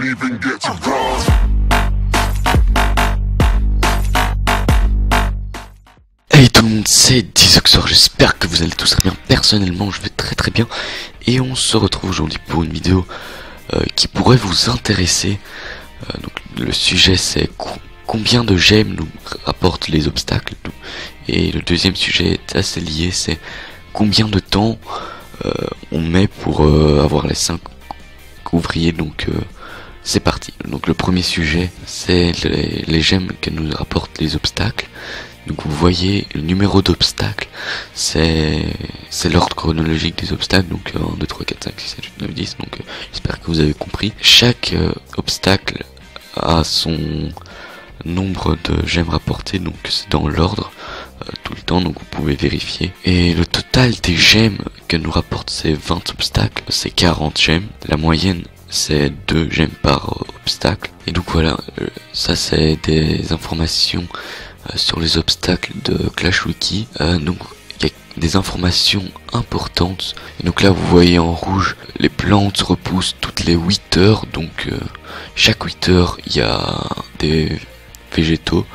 even get to cross. Hey tout le monde, c'est Dizoxor, j'espère que vous allez tous très bien. Personnellement, je vais très bien. Et on se retrouve aujourd'hui pour une vidéo qui pourrait vous intéresser. Donc le sujet c'est combien de gemmes nous rapportent les obstacles. Et le deuxième sujet est assez lié, c'est combien de temps on met pour avoir les 5 ouvriers. Donc c'est parti. Donc le premier sujet c'est les gemmes que nous rapportent les obstacles. Donc vous voyez le numéro d'obstacles, c'est l'ordre chronologique des obstacles, donc 1, 2, 3, 4, 5, 6, 7, 8, 9, 10, donc j'espère que vous avez compris. Chaque obstacle a son nombre de gemmes rapportées, donc c'est dans l'ordre tout le temps, donc vous pouvez vérifier. Et le total des gemmes que nous rapportent ces 20 obstacles, c'est 40 gemmes. La moyenne c'est 2 gemmes par obstacle. Et donc voilà, ça c'est des informations sur les obstacles de Clash Wiki. Donc il y a des informations importantes. Et donc là vous voyez en rouge, les plantes repoussent toutes les 8 heures. Donc chaque 8 heures il y a des végétaux,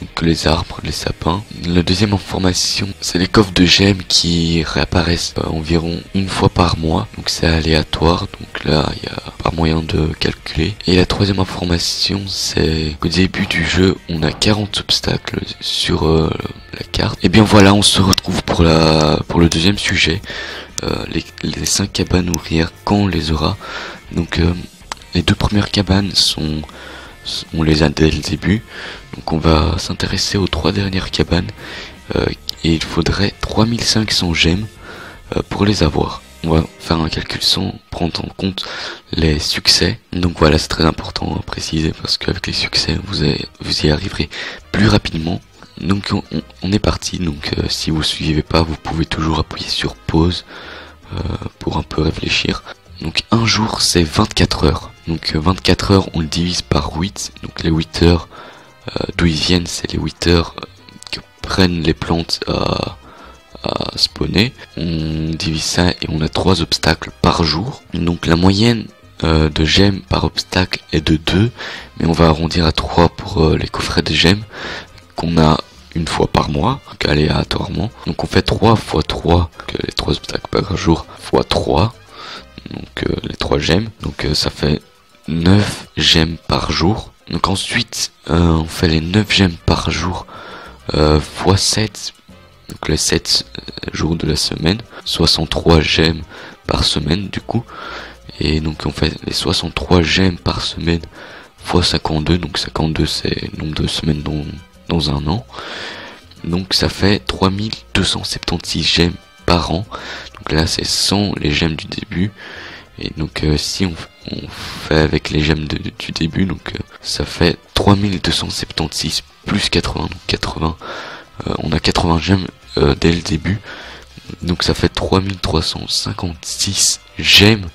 donc les arbres, les sapins. La deuxième information c'est les coffres de gemmes qui réapparaissent environ une fois par mois. Donc c'est aléatoire, donc là il y a pas moyen de calculer. Et la troisième information c'est qu'au début du jeu on a 40 obstacles sur la carte. Et bien voilà, on se retrouve pour le deuxième sujet, les 5 cabanes ouvrières, quand on les aura. Donc les 2 premières cabanes on les a dès le début, donc on va s'intéresser aux 3 dernières cabanes, et il faudrait 3500 gemmes pour les avoir. On va faire un calcul sans prendre en compte les succès. Donc voilà, c'est très important à préciser parce qu'avec les succès vous y arriverez plus rapidement. Donc on est parti. Donc si vous suivez pas, vous pouvez toujours appuyer sur pause pour un peu réfléchir. Donc un jour c'est 24 heures. Donc 24 heures on le divise par 8. Donc les 8 heures d'où ils viennent, c'est les 8 heures que prennent les plantes à spawner. On divise ça et on a 3 obstacles par jour. Donc la moyenne de gemmes par obstacle est de 2, mais on va arrondir à 3 pour les coffrets de gemmes qu'on a une fois par mois, donc aléatoirement. Donc on fait 3 x 3, que les 3 obstacles par jour, x 3, donc les 3 gemmes, donc ça fait 9 gemmes par jour. Donc ensuite on fait les 9 gemmes par jour x 7, donc les 7 jours de la semaine, 63 gemmes par semaine du coup. Et donc on fait les 63 gemmes par semaine x 52, donc 52 c'est le nombre de semaines dans un an. Donc ça fait 3276 gemmes par an. Donc là c'est sans les gemmes du début. Et donc si on fait avec les gemmes du début, donc ça fait 3276 plus 80, donc 80. On a 80 gemmes dès le début. Donc ça fait 3356 gemmes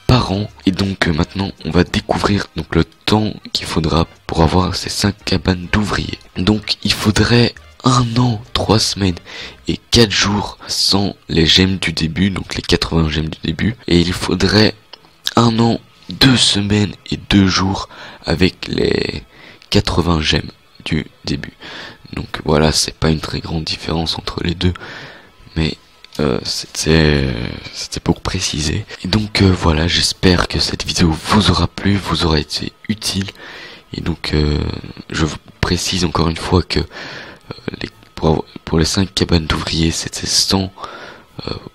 par an. Et donc maintenant on va découvrir donc le temps qu'il faudra pour avoir ces 5 cabanes d'ouvriers. Donc il faudrait 1 an, 3 semaines et 4 jours sans les gemmes du début, donc les 80 gemmes du début. Et il faudrait 1 an, 2 semaines et 2 jours avec les 80 gemmes du début. Donc voilà, c'est pas une très grande différence entre les deux, mais c'était pour préciser. Et donc voilà, j'espère que cette vidéo vous aura plu, vous aura été utile. Et donc je vous précise encore une fois que pour les 5 cabanes d'ouvriers c'était sans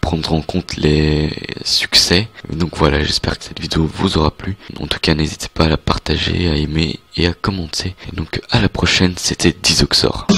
prendre en compte les succès. Donc voilà, j'espère que cette vidéo vous aura plu. En tout cas n'hésitez pas à la partager, à aimer et à commenter. Et donc à la prochaine, c'était Dizoxor.